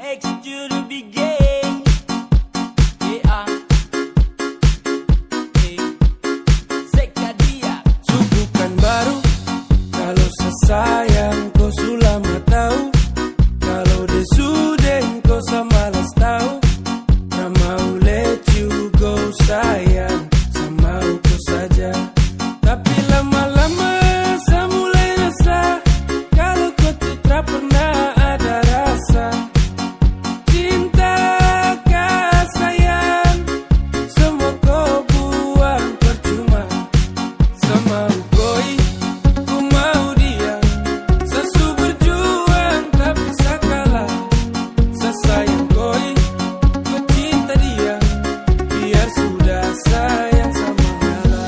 X juru begin. Sekadia Subukan baru. Kalau sesayang kau sulama tahu. Kalau desuden kau samalas tahu. Tak mau let you go sayang. Sama kau saja. Tapi lama-lama saya mulai rasa. Kalau kau tidak pernah ada rasa. Cinta kah sayang. Semua kau buang percuma. Sama koi, ku mau dia. Sesu berjuang tapi saya kalah. Saya sayang koi, ku cinta dia. Biar sudah sayang sama ngalah.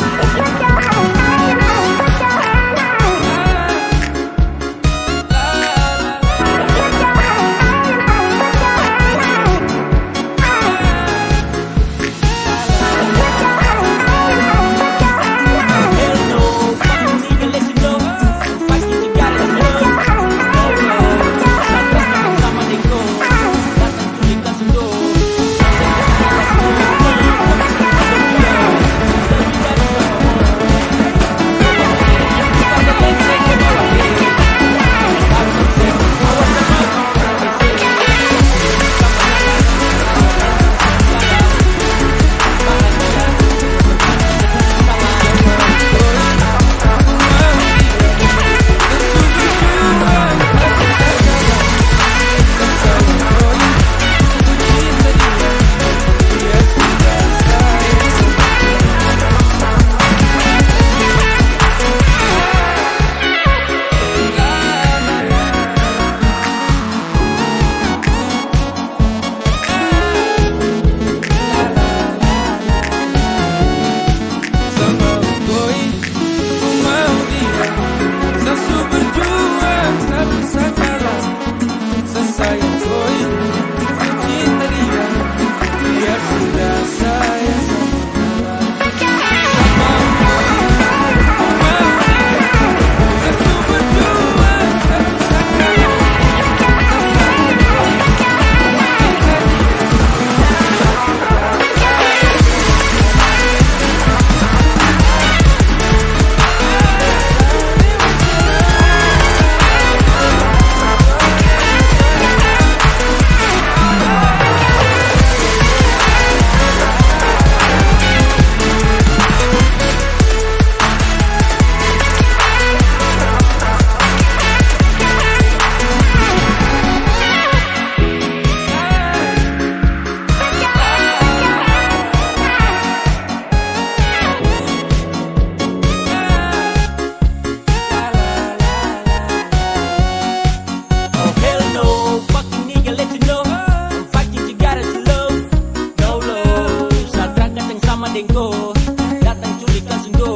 Datang culik langsung go.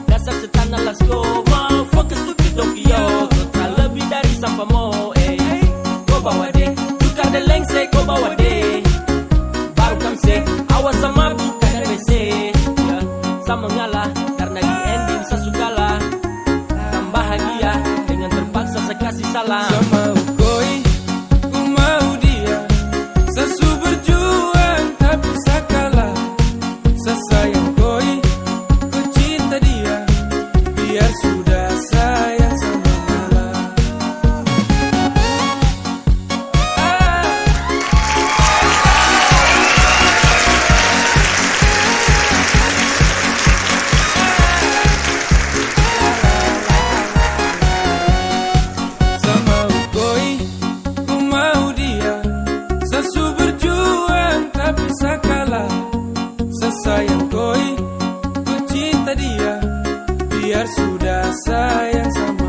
Dasar setan alas go. Mau fokus to Tokyo. Kau tak lebih dari sampah mo. Kau bawa deh. Tukar dan lengse kau bawa deh. Baru kamse. Awas sama bukan WC. Sama ngalah. Karena di ending saya sukalah. Dan bahagia. Dengan terpaksa saya kasih salam. Sama koi, ku mau dia. Sesu berjuang tapi saya kalah. Saya sayang koi, ku cinta dia. Biar sudah sayang sama ngalah. Sama koi, ku mau dia. Sesu berjuang tapi saya kalah. Saya sayang koi, ku cinta dia. Biar sudah sayang sama